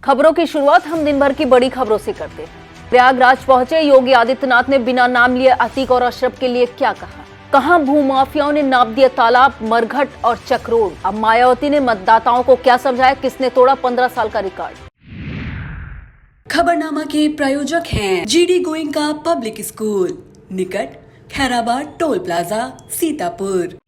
खबरों की शुरुआत हम दिन भर की बड़ी खबरों से करते हैं। प्रयागराज पहुंचे योगी आदित्यनाथ ने बिना नाम लिए अतीक और अशरफ के लिए क्या कहा? कहां भूमाफियाओं ने नाप दिया तालाब, मरघट और चक्रोड? अब मायावती ने मतदाताओं को क्या समझाया, किसने तोड़ा 15 साल का रिकॉर्ड? खबरनामा के प्रायोजक हैं जीडी गोइंका पब्लिक स्कूल, निकट खैराबाद टोल प्लाजा, सीतापुर।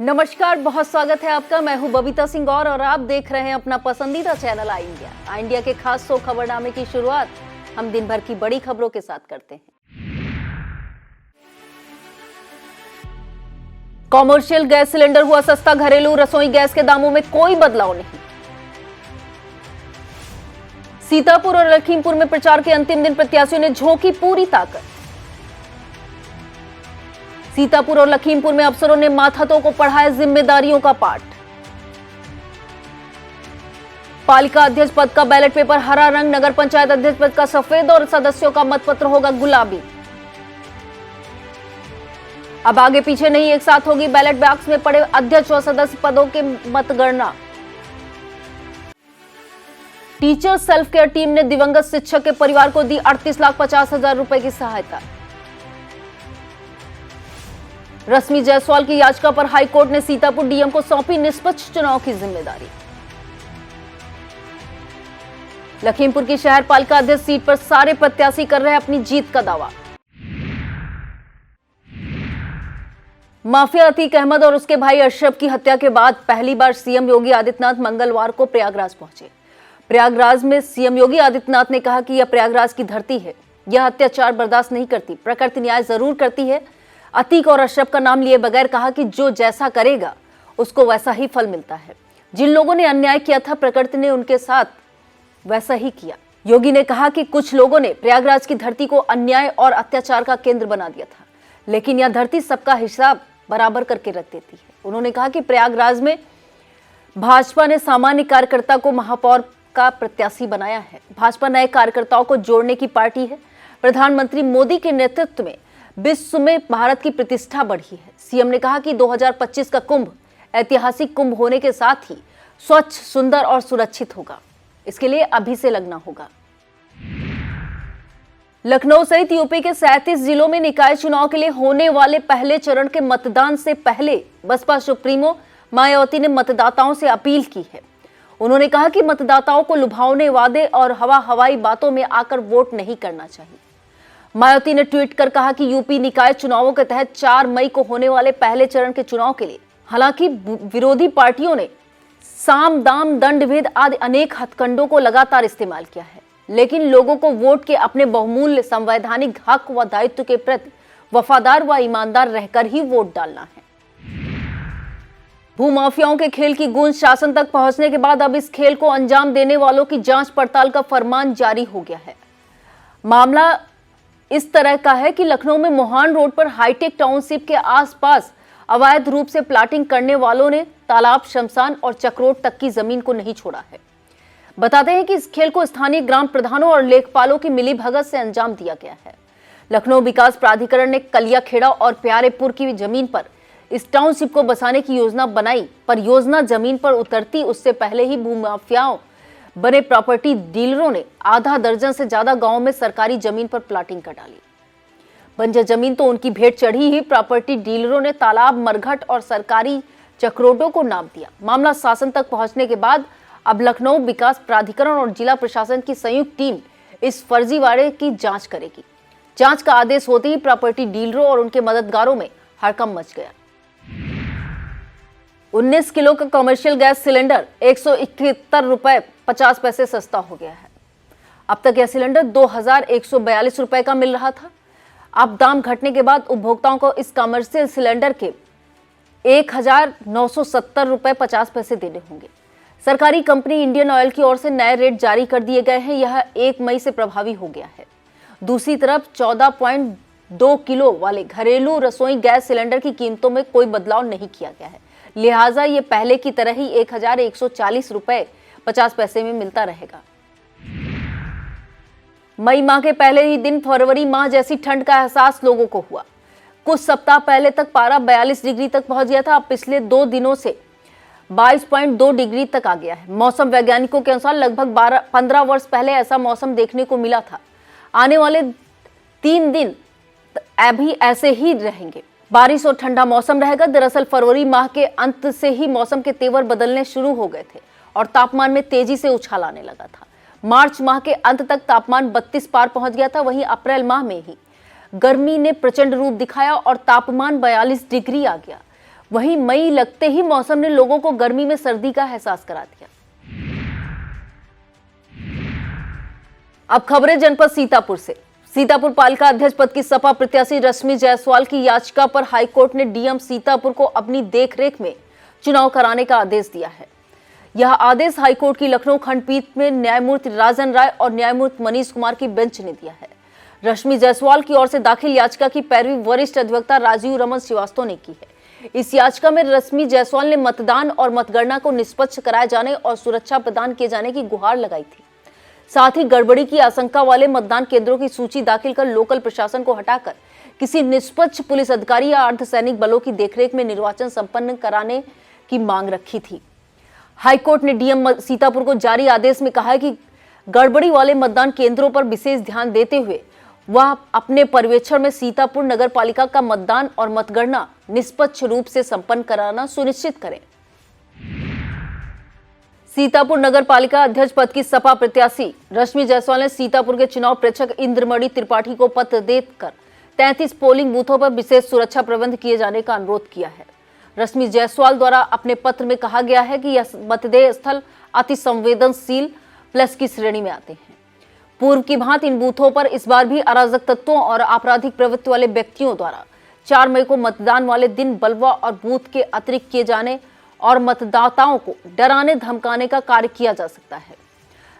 नमस्कार, बहुत स्वागत है आपका। मैं हूं बबीता सिंह और आप देख रहे हैं अपना पसंदीदा चैनल आई इंडिया के खास शो खबरनामे की शुरुआत हम दिन भर की बड़ी खबरों के साथ करते हैं। कॉमर्शियल गैस सिलेंडर हुआ सस्ता, घरेलू रसोई गैस के दामों में कोई बदलाव नहीं। सीतापुर और लखीमपुर में प्रचार के अंतिम दिन प्रत्याशियों ने झोंकी पूरी ताकत। सीतापुर और लखीमपुर में अफसरों ने मातहतों को पढ़ाया जिम्मेदारियों का पाठ। पालिका अध्यक्ष पद का बैलेट पेपर हरा रंग, नगर पंचायत अध्यक्ष पद का सफेद और सदस्यों का मतपत्र होगा गुलाबी। अब आगे पीछे नहीं, एक साथ होगी बैलेट बॉक्स में पड़े अध्यक्ष और सदस्य पदों के मतगणना। टीचर सेल्फ केयर टीम ने दिवंगत शिक्षक के परिवार को दी 38,50,000 रुपए की सहायता। रश्मि जायसवाल की याचिका पर हाईकोर्ट ने सीतापुर डीएम को सौंपी निष्पक्ष चुनाव की जिम्मेदारी। लखीमपुर की शहर पालिका अध्यक्ष सीट पर सारे प्रत्याशी कर रहे हैं अपनी जीत का दावा। माफिया अतीक अहमद और उसके भाई अशरफ की हत्या के बाद पहली बार सीएम योगी आदित्यनाथ मंगलवार को प्रयागराज पहुंचे। प्रयागराज में सीएम योगी आदित्यनाथ ने कहा कि यह प्रयागराज की धरती है, यह अत्याचार बर्दाश्त नहीं करती, प्रकृति न्याय जरूर करती है। अतीक और अशरफ का नाम लिए बगैर कहा कि जो जैसा करेगा उसको वैसा ही फल मिलता है। जिन लोगों ने अन्याय किया था, प्रकृति ने उनके साथ वैसा ही किया। योगी ने कहा कि कुछ लोगों ने प्रयागराज की धरती को अन्याय और अत्याचार का केंद्र बना दिया था, लेकिन यह धरती सबका हिसाब बराबर करके रख देती है। उन्होंने कहा कि प्रयागराज में भाजपा ने सामान्य कार्यकर्ता को महापौर का प्रत्याशी बनाया है। भाजपा नए कार्यकर्ताओं को जोड़ने की पार्टी है। प्रधानमंत्री मोदी के नेतृत्व में विश्व में भारत की प्रतिष्ठा बढ़ी है। सीएम ने कहा कि 2025 का कुंभ ऐतिहासिक कुंभ होने के साथ ही स्वच्छ, सुंदर और सुरक्षित होगा। इसके लिए अभी से लगना होगा। लखनऊ सहित यूपी के 37 जिलों में निकाय चुनाव के लिए होने वाले पहले चरण के मतदान से पहले बसपा सुप्रीमो मायावती ने मतदाताओं से अपील की है। उन्होंने कहा कि मतदाताओं को लुभावने वादे और हवाई बातों में आकर वोट नहीं करना चाहिए। मायावती ने ट्वीट कर कहा कि यूपी निकाय चुनावों के तहत 4 मई को होने वाले पहले चरण के चुनाव के लिए हालांकि विरोधी पार्टियों ने साम दाम दंड भेद आदि अनेक हथकंडों को लगातार इस्तेमाल किया है, लेकिन लोगों को वोट के अपने बहुमूल्य संवैधानिक हक व दायित्व के प्रति वफादार व ईमानदार रहकर ही वोट डालना है। भूमाफियाओं के खेल की गूंज शासन तक पहुंचने के बाद अब इस खेल को अंजाम देने वालों की जांच पड़ताल का फरमान जारी हो गया है। मामला इस तरह का है कि लखनऊ में मोहान रोड पर हाईटेक टाउनशिप के आसपास अवैध रूप से प्लाटिंग करने वालों ने तालाब, शमशान और चक्रोट तक की जमीन को नहीं छोड़ा है। बताते हैं कि इस खेल को स्थानीय ग्राम प्रधानों और लेखपालों की मिलीभगत से अंजाम दिया गया है। लखनऊ विकास प्राधिकरण ने कलियाखेड़ा और प्यारेपुर की जमीन पर इस टाउनशिप को बसाने की योजना बनाई, पर योजना जमीन पर उतरती उससे पहले ही भूमाफियाओं बने प्रॉपर्टी डीलरों ने आधा दर्जन से ज्यादा गांवों में सरकारी जमीन पर प्लाटिंग कर डाली। बंजर जमीन तो उनकी भेंट चढ़ी ही, प्रॉपर्टी डीलरों ने तालाब, मरघट और सरकारी चक्रोटों को नाप दिया। मामला शासन तक पहुंचने के बाद अब लखनऊ विकास प्राधिकरण और जिला प्रशासन की संयुक्त टीम इस फर्जीवाड़े की जांच करेगी। जांच का आदेश होते ही प्रॉपर्टी डीलरों और उनके मददगारों में हड़कंप मच गया। 19 किलो का कमर्शियल गैस सिलेंडर 171 रुपए 50 पैसे सस्ता हो गया है। अब तक यह सिलेंडर 2142 रुपए का मिल रहा था। अब दाम घटने के बाद उपभोक्ताओं को इस कमर्शियल सिलेंडर के 1970 रुपए 50 पैसे देने होंगे। सरकारी कंपनी इंडियन ऑयल की ओर से नए रेट जारी कर दिए गए हैं। यह 1 मई से प्रभावी हो गया है। दूसरी तरफ 14.2 किलो वाले घरेलू रसोई गैस सिलेंडर की कीमतों में कोई बदलाव नहीं किया गया है, लिहाजा ये पहले की तरह ही 1140 रुपए 50 पैसे में मिलता रहेगा। मई माह के पहले ही दिन फरवरी माह जैसी ठंड का एहसास लोगों को हुआ। कुछ सप्ताह पहले तक पारा 42 डिग्री तक पहुंच गया था। अब पिछले 2 दिनों से 22.2 डिग्री तक आ गया है। मौसम वैज्ञानिकों के अनुसार लगभग 15 वर्ष पहले ऐसा मौसम देखने को मिला था। आने वाले 3 दिन अभी ऐसे ही रहेंगे। बारिश और ठंडा मौसम रहेगा। दरअसल फरवरी माह के अंत से ही मौसम के तेवर बदलने शुरू हो गए थे और तापमान में तेजी से उछाल आने लगा था। मार्च माह के अंत तक तापमान 32 पार पहुंच गया था। वहीं अप्रैल माह में ही गर्मी ने प्रचंड रूप दिखाया और तापमान 42 डिग्री आ गया। वहीं मई लगते ही मौसम ने लोगों को गर्मी में सर्दी का एहसास करा दिया। अब खबरें जनपद सीतापुर से। सीतापुर पालिका अध्यक्ष पद की सपा प्रत्याशी रश्मि जायसवाल की याचिका पर हाईकोर्ट ने डीएम सीतापुर को अपनी देखरेख में चुनाव कराने का आदेश दिया है। यह आदेश हाईकोर्ट की लखनऊ खंडपीठ में न्यायमूर्ति राजन राय और न्यायमूर्ति मनीष कुमार की बेंच ने दिया है। रश्मि जायसवाल की ओर से दाखिल याचिका की पैरवी वरिष्ठ अधिवक्ता राजीव रमन श्रीवास्तव ने की है। इस याचिका में रश्मि जायसवाल ने मतदान और मतगणना को निष्पक्ष कराए जाने और सुरक्षा प्रदान किए जाने की गुहार लगाई थी। साथ ही गड़बड़ी की आशंका वाले मतदान केंद्रों की सूची दाखिल कर लोकल प्रशासन को हटाकर किसी निष्पक्ष पुलिस अधिकारी या अर्धसैनिक बलों की देखरेख में निर्वाचन संपन्न कराने की मांग रखी थी। हाईकोर्ट ने डीएम सीतापुर को जारी आदेश में कहा है कि गड़बड़ी वाले मतदान केंद्रों पर विशेष ध्यान देते हुए वह अपने पर्यवेक्षण में सीतापुर नगर पालिका का मतदान और मतगणना निष्पक्ष रूप से संपन्न कराना सुनिश्चित करें। सीतापुर नगर पालिका अध्यक्ष पद की सपा प्रत्याशी रश्मि जायसवाल ने सीतापुर के चुनाव प्रेक्षक इंद्रमणि त्रिपाठी को पत्र देकर 33 पोलिंग बूथों पर विशेष सुरक्षा प्रबंध किए जाने का अनुरोध किया है। रश्मि जायसवाल द्वारा अपने पत्र में कहा गया है कि यह मतदेय स्थल अति संवेदनशील प्लस की श्रेणी में आते हैं। पूर्व की भांति इन बूथों पर इस बार भी अराजक तत्वों और आपराधिक प्रवृत्ति वाले व्यक्तियों द्वारा 4 मई को मतदान वाले दिन बलवा और बूथ के अतिरिक्त किए जाने और मतदाताओं को डराने धमकाने का कार्य किया जा सकता है।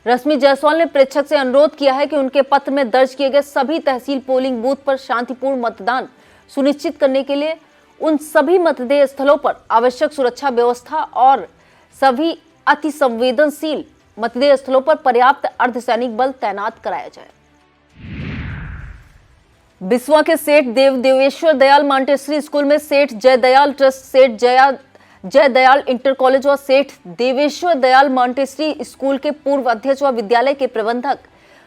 रश्मि जायसवाल ने प्रेक्षक से अनुरोध किया है कि उनके पत्र में दर्ज किए गए सभी तहसील पोलिंग बूथ पर शांतिपूर्ण मतदान सुनिश्चित करने के लिए उन सभी मतदेय स्थलों पर आवश्यक सुरक्षा व्यवस्था और सभी अति संवेदनशील मतदेय स्थलों पर पर्याप्त अर्धसैनिक बल तैनात कराया जाए। बिस्वा के सेठ देवेश्वर दयाल मॉन्टेसरी स्कूल में सेठ जयदयाल ट्रस्ट, सेठ जयदयाल इंटर कॉलेज व सेठ देवेश्वर दयाल मॉन्टेसरी स्कूल के पूर्व अध्यक्ष व विद्यालय के प्रबंधक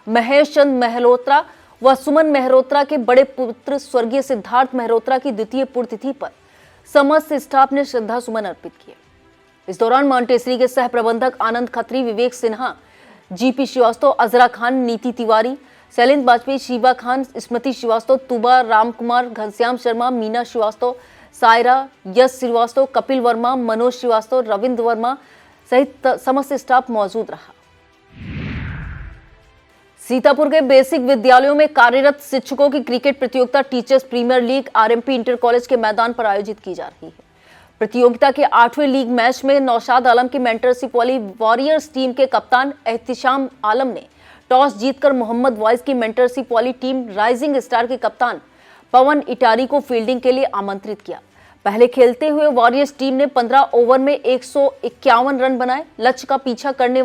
महेश चंद मेहरोत्रा व सुमन मेहरोत्रा के बड़े पुत्र स्वर्गीय सिद्धार्थ मेहरोत्रा की द्वितीय पुण्यतिथि पर समस्त स्टाफ ने श्रद्धा सुमन अर्पित किए। इस दौरान मॉन्टेसरी के सह प्रबंधक आनंद खत्री, विवेक सिन्हा, जीपी श्रीवास्तव, अजरा खान, नीति तिवारी, शैलेंद्र बाजपेयी, शिवा खान, स्मृति श्रीवास्तव, तुबा रामकुमार, घनश्याम शर्मा, मीना श्रीवास्तव, सायरा, यश श्रीवास्तव, कपिल वर्मा, मनोज श्रीवास्तव, रविंद्र वर्मा सहित समस्त स्टाफ मौजूद रहा। सीतापुर के बेसिक विद्यालयों में कार्यरत शिक्षकों की क्रिकेट प्रतियोगिता teachers premier league RMP inter college के मैदान पर आयोजित की जा रही है। प्रतियोगिता के 8वें लीग मैच में नौशाद आलम की मेंटरशिप वाली वॉरियर्स टीम के कप्तान एहतिशाम आलम ने टॉस जीतकर मोहम्मद वाइज की मेंटरशिप वाली टीम राइजिंग स्टार के कप्तान पवन इटारी को फील्डिंग के लिए आमंत्रित किया। पहले खेलते हुए वॉरियर्स टीम ने 15 ओवर में 151 रन बनाए। लक्ष्य का पीछा करने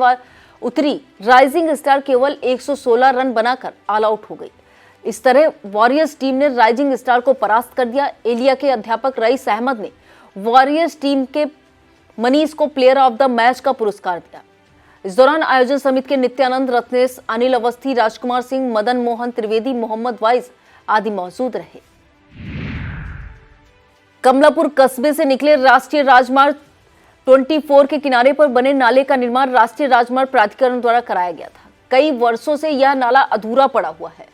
उतरी राइजिंग स्टार केवल 116 रन बनाकर ऑल आउट हो गई। इस तरह वॉरियर्स टीम ने राइजिंग स्टार को परास्त कर दिया। एलिया के अध्यापक रईस अहमद ने वॉरियर्स टीम के मनीष को प्लेयर ऑफ द मैच का पुरस्कार दिया। इस दौरान आयोजन समिति के नित्यानंद, रत्नेश, अनिल अवस्थी, राजकुमार सिंह, मदन मोहन त्रिवेदी, मोहम्मद वाइज आदि मौजूद रहे। कमलापुर कस्बे से निकले राष्ट्रीय राजमार्ग 24 के किनारे पर बने नाले का निर्माण राष्ट्रीय राजमार्ग प्राधिकरण द्वारा कराया गया था। कई वर्षों से यह नाला अधूरा पड़ा हुआ है।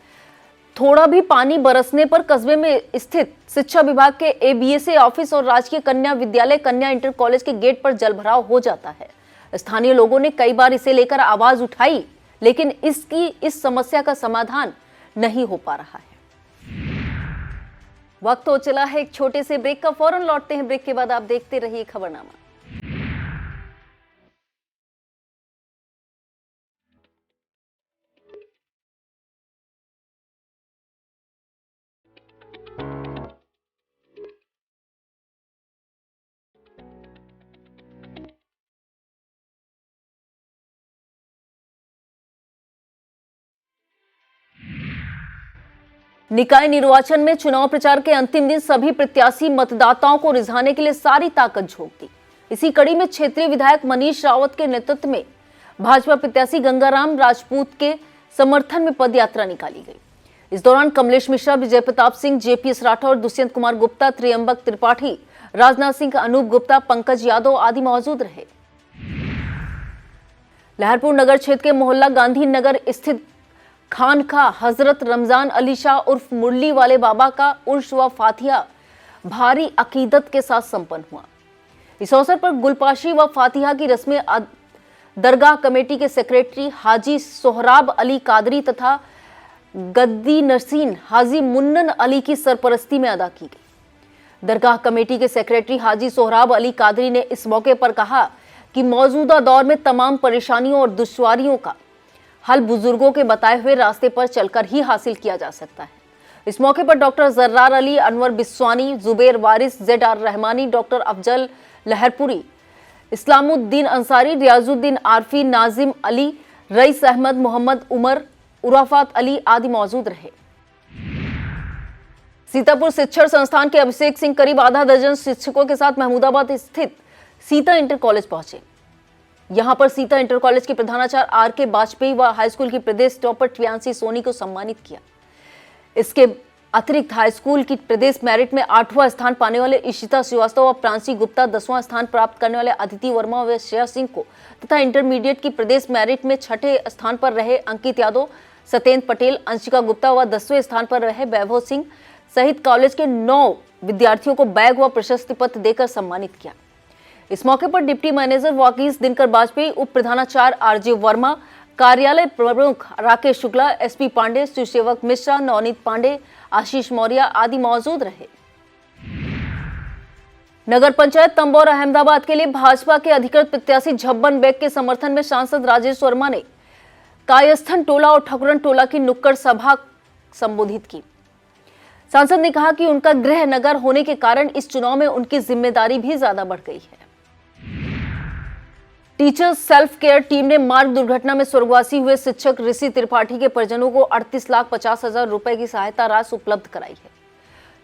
थोड़ा भी पानी बरसने पर कस्बे में स्थित शिक्षा विभाग के एबीएसए ऑफिस और राजकीय कन्या विद्यालय कन्या इंटर कॉलेज के गेट पर जलभराव हो जाता है। स्थानीय लोगों ने कई बार इसे लेकर आवाज उठाई, लेकिन इस समस्या का समाधान नहीं हो पा रहा है। वक्त हो चला है एक छोटे से ब्रेक का, फौरन लौटते हैं ब्रेक के बाद। आप देखते रहिए खबरनामा। निकाय निर्वाचन में चुनाव प्रचार के अंतिम दिन सभी प्रत्याशी मतदाताओं को रिझाने के लिए सारी ताकत झोंक दी। इसी कड़ी में क्षेत्रीय विधायक मनीष रावत के नेतृत्व में भाजपा प्रत्याशी गंगाराम राजपूत के समर्थन में पदयात्रा निकाली गई। इस दौरान कमलेश मिश्रा, विजय प्रताप सिंह, जेपीएस राठौर, दुष्यंत कुमार गुप्ता, त्रियंबक त्रिपाठी, राजनाथ सिंह, अनूप गुप्ता, पंकज यादव आदि मौजूद रहे। लहरपुर नगर क्षेत्र के मोहल्ला गांधी नगर स्थित खानका हजरत रमजान अली शाह उर्फ मुरली वाले बाबा का उर्स व फातिहा भारी अकीदत के साथ संपन्न हुआ। इस अवसर पर गुलपाशी व फातिहा की रस्में दरगाह कमेटी के सेक्रेटरी हाजी सोहराब अली कादरी तथा गद्दी नसीन हाजी मुन्नन अली की सरपरस्ती में अदा की गई। दरगाह कमेटी के सेक्रेटरी हाजी सोहराब अली कादरी ने इस मौके पर कहा कि मौजूदा दौर में तमाम परेशानियों और दुश्वारियों का हल बुजुर्गों के बताए हुए रास्ते पर चलकर ही हासिल किया जा सकता है। इस मौके पर डॉक्टर जर्रार अली, अनवर बिस्वानी, जुबेर वारिस, ZR Rahmani, doctor Afzal लहरपुरी, Islamuddin Ansari, Riyazuddin आरफी, Nazim Ali, rice Ahmad, Mohammad Umar, उराफात Ali आदि मौजूद रहे। सीतापुर शिक्षण संस्थान के अभिषेक सिंह करीब आधा दर्जन शिक्षकों के साथ महमूदाबाद स्थित सीता इंटर कॉलेज पहुंचे। यहां पर सीता इंटर कॉलेज के प्रधानाचार्य RK वाजपेयी व हाईस्कूल की प्रदेश टॉपर प्रियांशी सोनी को सम्मानित किया। इसके अतिरिक्त हाईस्कूल की प्रदेश मेरिट में 8वां स्थान पाने वाले इशिता श्रीवास्तव व प्रांशी गुप्ता, 10वां स्थान प्राप्त करने वाले अदिति वर्मा व श्रेया सिंह को तथा इंटरमीडिएट की प्रदेश मेरिट में 6ठे स्थान पर रहे अंकित यादव, सत्येंद्र पटेल, अंशिका गुप्ता व 10वें स्थान पर रहे वैभव सिंह सहित कॉलेज के 9 विद्यार्थियों को बैग व प्रशस्ति पत्र देकर सम्मानित किया। इस मौके पर डिप्टी मैनेजर वाकीस दिनकर वाजपेयी, उप प्रधानाचार्य RJ वर्मा, कार्यालय प्रमुख राकेश शुक्ला, SP पांडे, शिवसेवक मिश्रा, नवनीत पांडे, आशीष मौर्य आदि मौजूद रहे। नगर पंचायत तंबोर अहमदाबाद के लिए भाजपा के अधिकृत प्रत्याशी झब्बन बेग के समर्थन में सांसद राजेश वर्मा ने कायस्थन टोला और ठकुरन टोला की नुक्कड़ सभा संबोधित की। सांसद ने कहा कि उनका गृह नगर होने के कारण इस चुनाव में उनकी जिम्मेदारी भी ज्यादा बढ़ गई है। टीचर्स सेल्फ केयर टीम ने मार्ग दुर्घटना में स्वर्गवासी हुए शिक्षक ऋषि त्रिपाठी के परिजनों को 38,50,000 रुपए की सहायता राशि उपलब्ध कराई है।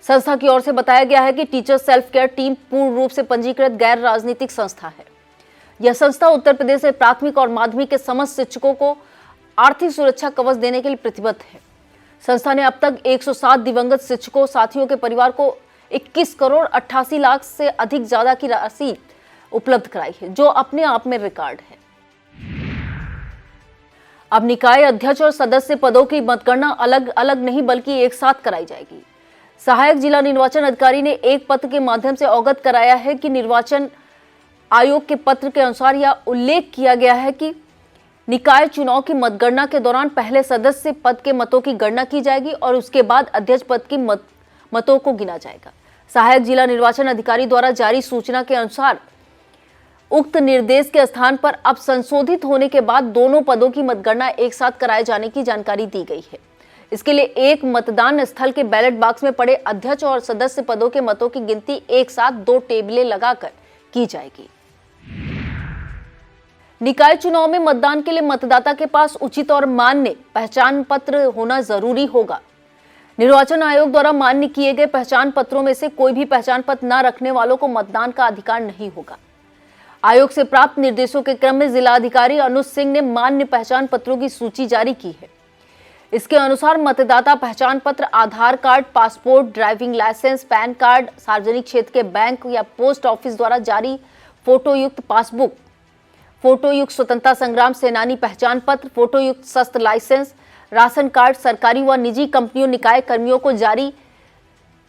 संस्था की ओर से बताया गया है कि टीचर्स सेल्फ केयर टीम पूर्ण रूप से पंजीकृत गैर राजनीतिक संस्था है। यह संस्था उत्तर प्रदेश में प्राथमिक और माध्यमिक के समस्त शिक्षकों को आर्थिक सुरक्षा कवच देने के लिए प्रतिबद्ध है। संस्था ने अब तक 107 दिवंगत शिक्षकों साथियों के परिवार को 21 करोड़ 88 लाख से अधिक ज्यादा की राशि उपलब्ध कराई है, जो अपने आप में रिकॉर्ड है। अब निकाय अध्यक्ष और सदस्य पदों की मतगणना अलग अलग नहीं बल्कि एक साथ कराई जाएगी। सहायक जिला निर्वाचन अधिकारी ने एक पत्र के माध्यम से अवगत कराया है कि निर्वाचन आयोग के पत्र के अनुसार यह उल्लेख किया गया है कि निकाय चुनाव की मतगणना के दौरान पहले सदस्य पद के मतों की गणना की जाएगी और उसके बाद अध्यक्ष पद की मतों को गिना जाएगा। सहायक जिला निर्वाचन अधिकारी द्वारा जारी सूचना के अनुसार उक्त निर्देश के स्थान पर अब संशोधित होने के बाद दोनों पदों की मतगणना एक साथ कराए जाने की जानकारी दी गई है। इसके लिए एक मतदान स्थल के बैलेट बॉक्स में पड़े अध्यक्ष और सदस्य पदों के मतों की गिनती एक साथ 2 टेबलें लगाकर की जाएगी। निकाय चुनाव में मतदान के लिए मतदाता के पास उचित और मान्य पहचान पत्र होना जरूरी होगा। निर्वाचन आयोग द्वारा मान्य किए गए पहचान पत्रों में से कोई भी पहचान पत्र न रखने वालों को मतदान का अधिकार नहीं होगा। आयोग से प्राप्त निर्देशों के क्रम में जिलाधिकारी अनुज सिंह ने मान्य पहचान पत्रों की सूची जारी की है। इसके अनुसार मतदाता पहचान पत्र Aadhaar card, passport, driving licence, PAN card, सार्वजनिक क्षेत्र के बैंक या पोस्ट ऑफिस द्वारा जारी फोटोयुक्त पासबुक, फोटोयुक्त स्वतंत्रता संग्राम सेनानी पहचान पत्र, फोटोयुक्त शस्त्र लाइसेंस, राशन कार्ड, सरकारी व निजी कंपनियों, निकाय कर्मियों को जारी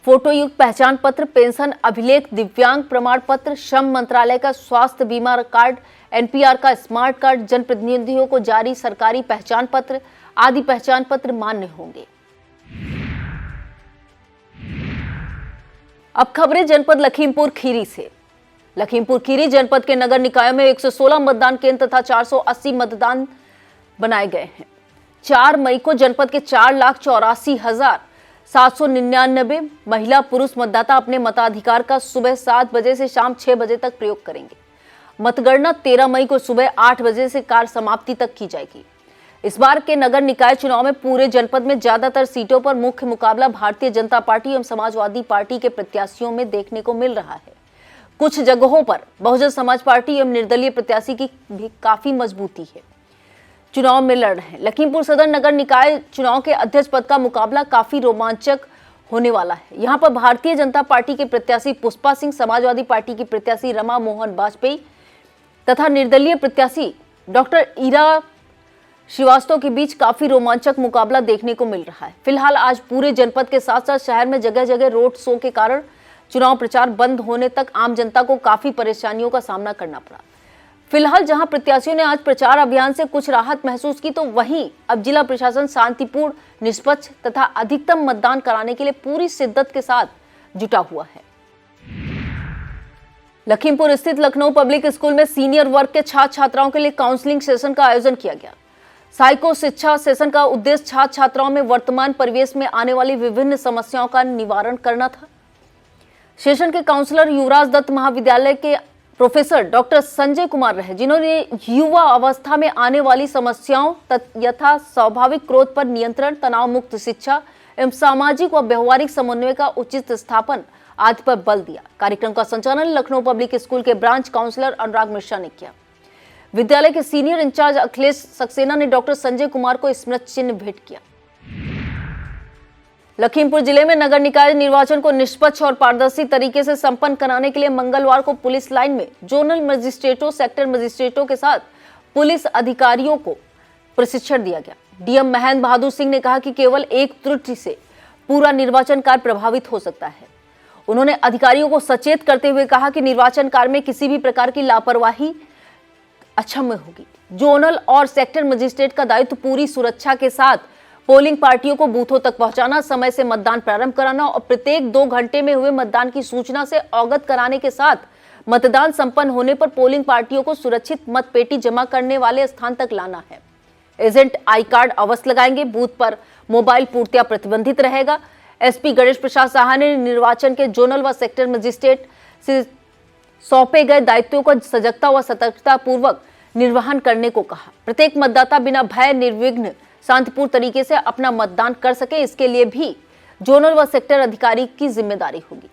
फोटोयुक्त पहचान पत्र, पेंशन अभिलेख, दिव्यांग प्रमाण पत्र, श्रम मंत्रालय का स्वास्थ्य बीमा कार्ड, एनपीआर का स्मार्ट कार्ड, जनप्रतिनिधियों को जारी सरकारी पहचान पत्र आदि पहचान पत्र मान्य होंगे। अब खबरें जनपद लखीमपुर खीरी से। लखीमपुर खीरी जनपद के नगर निकायों में 116 मतदान केंद्र तथा 480 मतदान बनाए गए हैं। 4 मई को जनपद के 4,84,799 महिला पुरुष मतदाता अपने मताधिकार का सुबह 7 बजे से शाम 6 बजे तक प्रयोग करेंगे। मतगणना 13 मई को सुबह 8 बजे से कार्य समाप्ति तक की जाएगी। इस बार के नगर निकाय चुनाव में पूरे जनपद में ज्यादातर सीटों पर मुख्य मुकाबला भारतीय जनता पार्टी एवं समाजवादी पार्टी के प्रत्याशियों में देखने को मिल रहा है। कुछ जगहों पर बहुजन समाज पार्टी एवं निर्दलीय प्रत्याशी की भी काफी मजबूती है, चुनाव में लड़ रहे हैं। लखीमपुर सदर नगर निकाय चुनाव के अध्यक्ष पद का मुकाबला काफी रोमांचक होने वाला है। यहां पर भारतीय जनता पार्टी के प्रत्याशी पुष्पा सिंह, समाजवादी पार्टी की प्रत्याशी रमा मोहन वाजपेयी तथा निर्दलीय प्रत्याशी डॉक्टर ईरा श्रीवास्तव के बीच काफी रोमांचक मुकाबला देखने को मिल रहा है। फिलहाल आज पूरे जनपद के साथ साथ शहर में जगह जगह रोड शो के कारण चुनाव प्रचार बंद होने तक आम जनता को काफी परेशानियों का सामना करना पड़ा। फिलहाल जहां प्रत्याशियों ने आज प्रचार अभियान से कुछ राहत महसूस की, तो वहीं अब जिला प्रशासन शांतिपूर्ण, निष्पक्ष तथा अधिकतम मतदान कराने के लिए पूरी शिद्दत के साथ जुटा हुआ है। लखीमपुर स्थित लखनऊ पब्लिक स्कूल में सीनियर वर्ग के छात्र छात्राओं के लिए काउंसलिंग सेशन का आयोजन किया गया। साइको शिक्षा सेशन का उद्देश्य छात्र छात्राओं में वर्तमान परिवेश में आने वाली विभिन्न समस्याओं का निवारण करना था। सेशन के काउंसलर युवराज दत्त महाविद्यालय के प्रोफेसर डॉक्टर संजय कुमार रहे, जिन्होंने युवा अवस्था में आने वाली समस्याओं यथा स्वाभाविक क्रोध पर नियंत्रण, तनाव मुक्त शिक्षा एवं सामाजिक व व्यवहारिक समन्वय का उचित स्थापन आदि पर बल दिया। कार्यक्रम का संचालन लखनऊ पब्लिक स्कूल के ब्रांच काउंसलर अनुराग मिश्रा ने किया। विद्यालय के सीनियर इंचार्ज अखिलेश सक्सेना ने डॉक्टर संजय कुमार को स्मृति चिन्ह भेंट किया। लखीमपुर जिले में नगर निकाय निर्वाचन को निष्पक्ष और पारदर्शी तरीके से संपन्न कराने के लिए मंगलवार को पुलिस लाइन में जोनल मजिस्ट्रेटों, सेक्टर मजिस्ट्रेटों के साथ पुलिस अधिकारियों को प्रशिक्षण दिया गया। डीएम महेंद्र बहादुर सिंह ने कहा कि केवल एक त्रुटि से पूरा निर्वाचन कार्य प्रभावित हो सकता है। उन्होंने अधिकारियों को सचेत करते हुए कहा कि निर्वाचन कार्य में किसी भी प्रकार की लापरवाही अक्षम्य होगी। जोनल और सेक्टर मजिस्ट्रेट का दायित्व पूरी सुरक्षा के साथ पोलिंग पार्टियों को बूथों तक पहुंचाना, समय से मतदान प्रारंभ कराना और प्रत्येक 2 घंटे में हुए मतदान की सूचना से अवगत कराने के साथ मतदान संपन्न होने पर पोलिंग पार्टियों को सुरक्षित मतपेटी जमा करने वाले स्थान तक लाना है। एजेंट आई कार्ड अवश्य लगाएंगे। बूथ पर मोबाइल पूर्णतया प्रतिबंधित रहेगा। एसपी गणेश प्रसाद साहा ने निर्वाचन के जोनल व सेक्टर मजिस्ट्रेट से सौंपे गए दायित्वों को सजगता व सतर्कता पूर्वक निर्वहन करने को कहा। प्रत्येक मतदाता बिना भय, निर्विघ्न, शांतिपूर्ण तरीके से अपना मतदान कर सके, इसके लिए भी जोनल व सेक्टर अधिकारी की जिम्मेदारी होगी।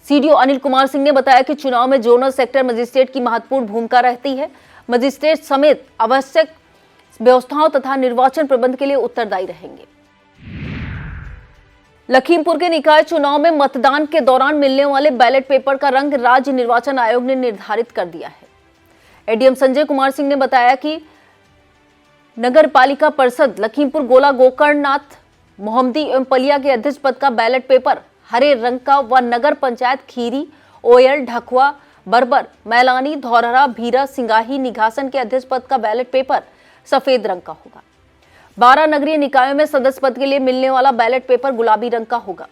सीडीओ अनिल कुमार सिंह ने बताया कि चुनाव में जोनल सेक्टर मजिस्ट्रेट की महत्वपूर्ण भूमिका रहती है। मजिस्ट्रेट समेत आवश्यक व्यवस्थाओं तथा निर्वाचन प्रबंध के लिए उत्तरदायी रहेंगे। लखीमपुर के निकाय चुनाव में मतदान के दौरान मिलने वाले बैलेट पेपर का रंग राज्य निर्वाचन आयोग ने निर्धारित कर दिया है। एडीएम संजय कुमार सिंह ने बताया कि नगर पालिका परिषद लखीमपुर गोला गोकर्णनाथ मोहम्मदी एवं पलिया के अध्यक्ष पद का बैलेट पेपर हरे रंग का व नगर पंचायत खीरी, ओयल, ढकुआ, बरबर, मैलानी, धौरहरा, भीरा, सिंगाही, निघासन के अध्यक्ष पद का बैलेट पेपर सफेद रंग का होगा। 12 नगरीय निकायों में सदस्य पद के लिए मिलने वाला बैलेट पेपर गुलाबी रंग का होगा।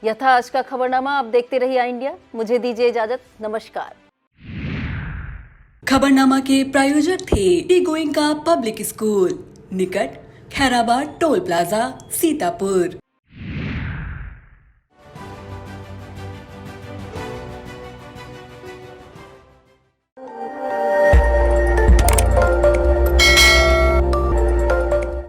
यह था आज का खबरनामा। आप देखते रहिए आई इंडिया। मुझे दीजिए इजाजत। नमस्कार। खबरनामा के प्रायोजक थे डी गोइंका पब्लिक स्कूल, निकट खैराबाद टोल प्लाजा, सीतापुर।